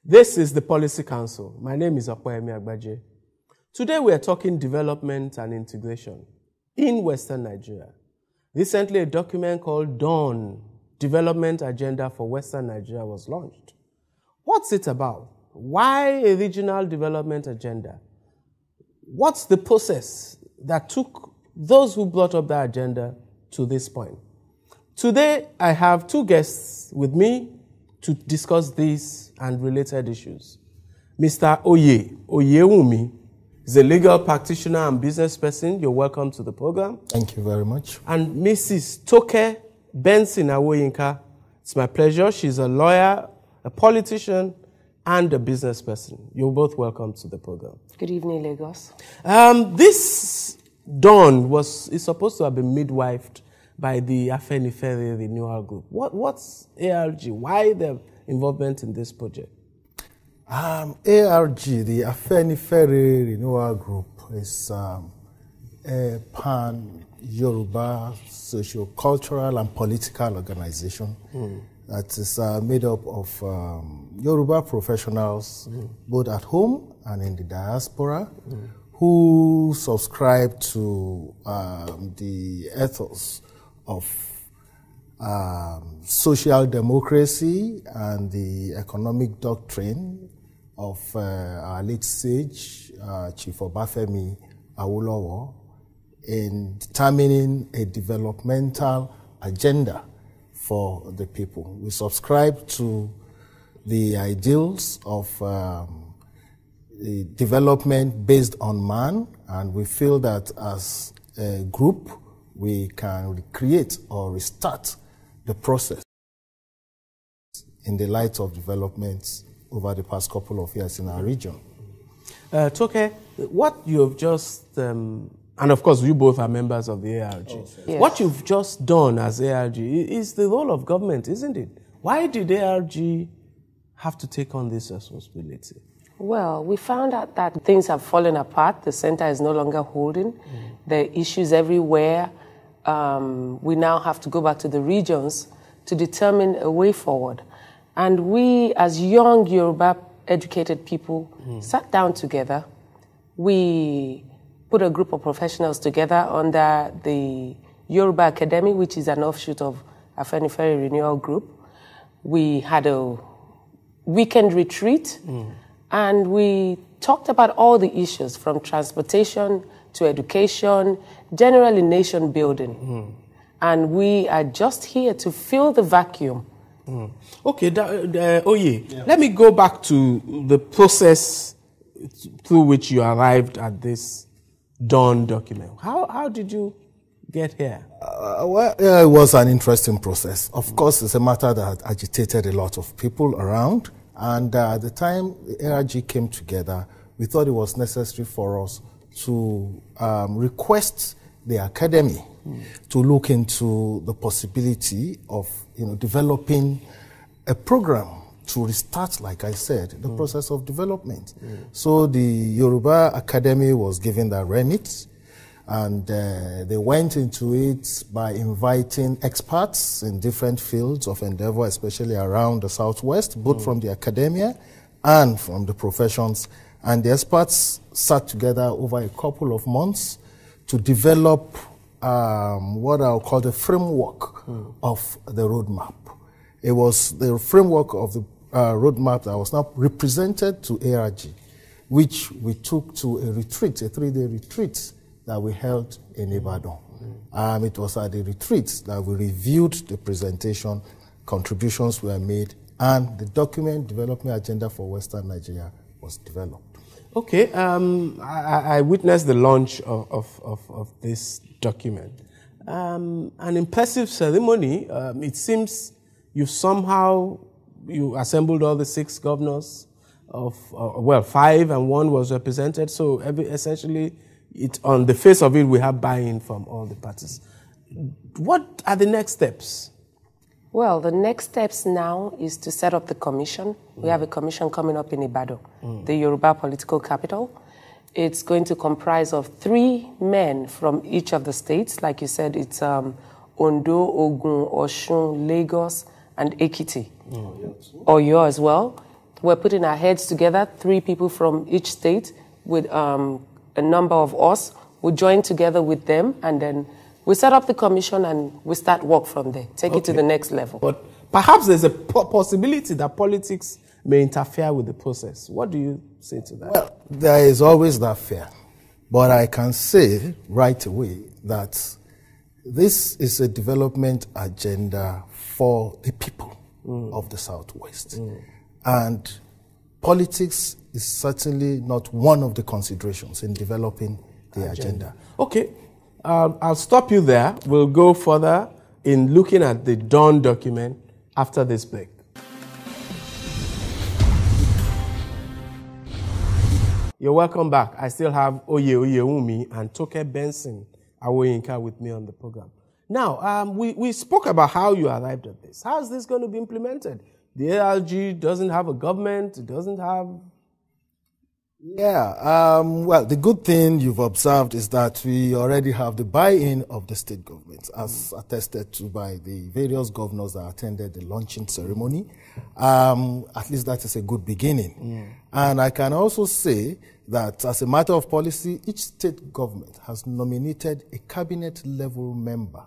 This is the Policy Council. My name is Apoyemi Agbaje. Today we are talking development and integration in Western Nigeria. Recently, a document called DAWN, Development Agenda for Western Nigeria, was launched. What's it about? Why a regional development agenda? What's the process that took those who brought up that agenda to this point? Today, I have two guests with me to discuss these and related issues. Mr. Oyewumi is a legal practitioner and business person. You're welcome to the program. Thank you very much. And Mrs. Toke Benson Awoyinka. It's my pleasure. She's a lawyer, a politician, and a business person. You're both welcome to the program. Good evening, Lagos. This DAWN is supposed to have been midwifed by the Afenifere Renewal Group. What's ARG? Why the involvement in this project? ARG, the Afenifere Renewal Group, is a pan-Yoruba socio-cultural and political organization that is made up of Yoruba professionals, both at home and in the diaspora, who subscribe to the ethos of social democracy and the economic doctrine of our late sage, Chief Obafemi Awolowo, in determining a developmental agenda for the people. We subscribe to the ideals of the development based on man, and we feel that as a group, we can recreate or restart the process in the light of developments over the past couple of years in our region. Toke, what you have just, and of course you both are members of the ARG, yes. What you've just done as ARG is the role of government, isn't it? Why did ARG have to take on this responsibility? Well, we found out that things have fallen apart. The center is no longer holding. There are issues everywhere. We now have to go back to the regions to determine a way forward. And we, as young Yoruba educated people, sat down together. We put a group of professionals together under the Yoruba Academy, which is an offshoot of Afenifere Renewal Group. We had a weekend retreat, and we talked about all the issues from transportation to education, generally nation building. And we are just here to fill the vacuum. Okay, let me go back to the process through which you arrived at this DAWN document. How did you get here? It was an interesting process. Of course, it's a matter that agitated a lot of people around. And at the time the ARG came together, we thought it was necessary for us to request the academy to look into the possibility of developing a program to restart, like I said, the process of development. So the Yoruba Academy was given that remit, and they went into it by inviting experts in different fields of endeavor, especially around the Southwest, both from the academia and from the professions. And the experts sat together over a couple of months to develop what I'll call the framework of the roadmap. It was the framework of the roadmap that was now represented to ARG, which we took to a retreat, a 3-day retreat that we held in Ibadan. It was at the retreat that we reviewed the presentation, contributions were made, and the document Development Agenda for Western Nigeria was developed. Okay, I witnessed the launch of this document. An impressive ceremony. It seems you assembled all the 6 governors of, 5 and 1 was represented. So essentially, on the face of it, we have buy-in from all the parties. What are the next steps? Well, the next steps now is to set up the commission. We have a commission coming up in Ibadan, the Yoruba political capital. It's going to comprise of 3 men from each of the states. Like you said, it's Ondo, Ogun, Osun, Lagos, and Ekiti. Oyo as well. we're putting our heads together, 3 people from each state with a number of us. We join together with them, and then we set up the commission and we start work from there, take it to the next level. But perhaps there's a possibility that politics may interfere with the process. What do you say to that? Well, there is always that fear. But I can say right away that this is a development agenda for the people of the Southwest. And politics is certainly not one of the considerations in developing the agenda. Okay, I'll stop you there. We'll go further in looking at the Dawn document after this break. You're welcome back. I still have Oye Umi and Toke Benson Awoyinka with me on the program. Now, we spoke about how you arrived at this. How is this going to be implemented? The ALG doesn't have a government. It doesn't have... Yeah, well, the good thing you've observed is that we already have the buy-in of the state governments, as attested to by the various governors that attended the launching ceremony. At least that is a good beginning. And I can also say that as a matter of policy, each state government has nominated a cabinet-level member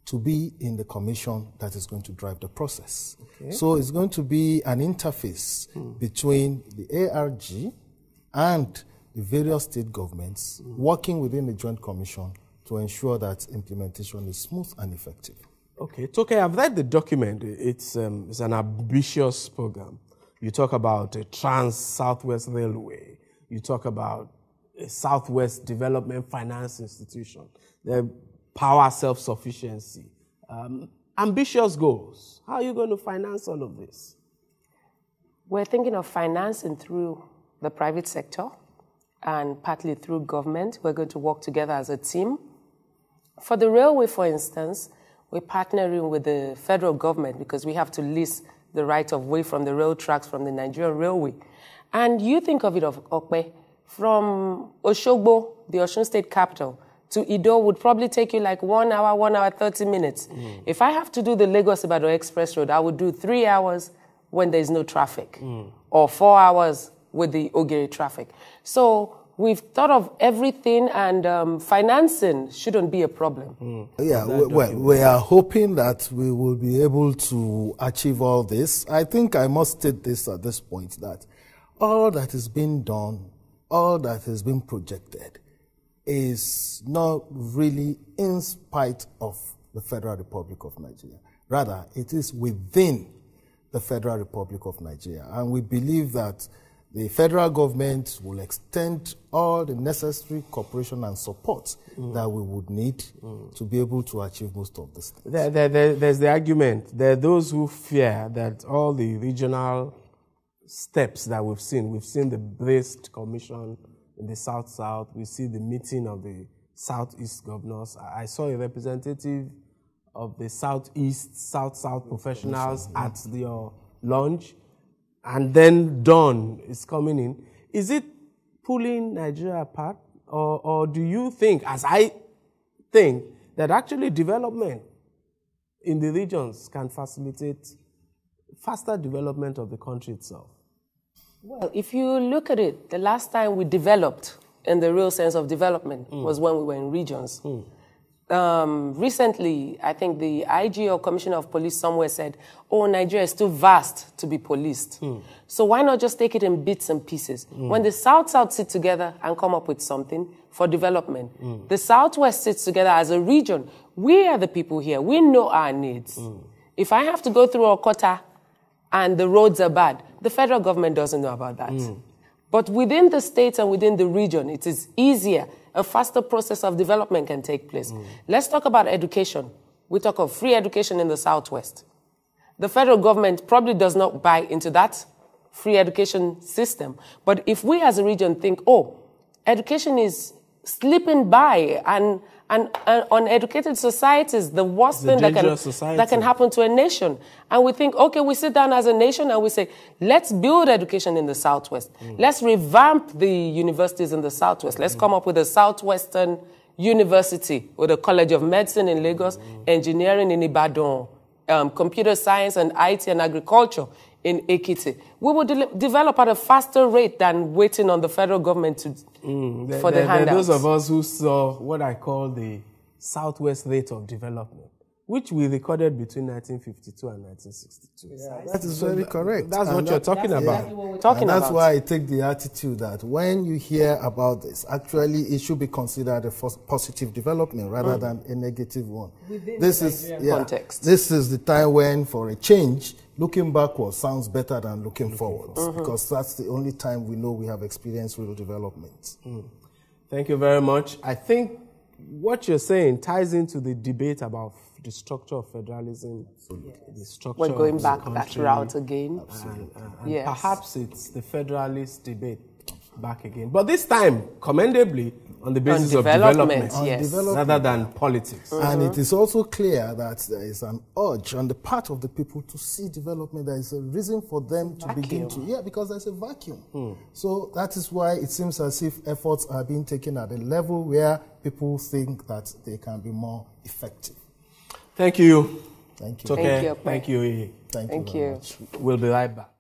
to be in the commission that is going to drive the process. Okay. So it's going to be an interface between the ARG and the various state governments working within the Joint Commission to ensure that implementation is smooth and effective. Okay, Toke, I've read the document. It's an ambitious program. You talk about a Trans-Southwest Railway. You talk about a Southwest Development Finance Institution, the power self-sufficiency. Ambitious goals. How are you going to finance all of this? We're thinking of financing through the private sector and partly through government. We're going to work together as a team. For the railway, for instance, we're partnering with the federal government because we have to lease the right of way from the rail tracks from the Nigerian Railway. And you think of it of Okpe, from Oshogbo, the Osun State capital, to Ido would probably take you like 1 hour, 1 hour, 30 minutes. If I have to do the Lagos-Ibadan Express Road, I would do 3 hours when there's no traffic, or 4 hours with the Ogere traffic. So we've thought of everything, and financing shouldn't be a problem. Yeah, well, we are hoping that we will be able to achieve all this. I think I must state this at this point, that all that is being done, all that has been projected, is not really in spite of the Federal Republic of Nigeria. Rather, it is within the Federal Republic of Nigeria. And we believe that the federal government will extend all the necessary cooperation and support that we would need to be able to achieve most of this. There's the argument. There are those who fear that all the regional steps that we've seen the Braced Commission in the South-South, we see the meeting of the Southeast governors. I saw a representative of the Southeast, South-South professionals at your launch. And then Dawn is coming in. Is it pulling Nigeria apart? Or do you think, as I think, that actually development in the regions can facilitate faster development of the country itself? Well, if you look at it, the last time we developed in the real sense of development was when we were in regions. Recently, I think the IG or Commissioner of Police somewhere said, oh, Nigeria is too vast to be policed. So why not just take it in bits and pieces? When the South-South sit together and come up with something for development, the Southwest sits together as a region. We are the people here. We know our needs. If I have to go through Okota and the roads are bad, the federal government doesn't know about that. But within the states and within the region, it is easier. A faster process of development can take place. Let's talk about education. We talk of free education in the Southwest. The federal government probably does not buy into that free education system. But if we as a region think, oh, education is slipping by, and uneducated societies, the worst thing that can happen to a nation. And we think, okay, we sit down as a nation and we say, let's build education in the Southwest. Let's revamp the universities in the Southwest. Let's come up with a Southwestern University with a College of Medicine in Lagos, engineering in Ibadan, computer science and IT and agriculture in Ekiti. We will develop at a faster rate than waiting on the federal government to, for the handouts. Those of us who saw what I call the Southwest rate of development, which we recorded between 1952 and 1962. Yeah, that is very correct. That's what you're talking about. That's why I take the attitude that when you hear about this, actually it should be considered a positive development rather than a negative one. This is context. This is the time when, for a change, looking backwards sounds better than looking forwards, because that's the only time we know we have experienced real development. Thank you very much. I think what you're saying ties into the debate about the structure of federalism. The structure We're going of back the that country, route again. and yes. Perhaps it's the federalist debate back again. But this time, commendably, on the basis of development, rather than politics. And it is also clear that there is an urge on the part of the people to see development. There is a reason for them to begin to, because there's a vacuum. So that is why it seems as if efforts are being taken at a level where people think that they can be more effective. Thank you. Thank you. It's okay. Thank you. Thank you. Thank you very much. We'll be right back.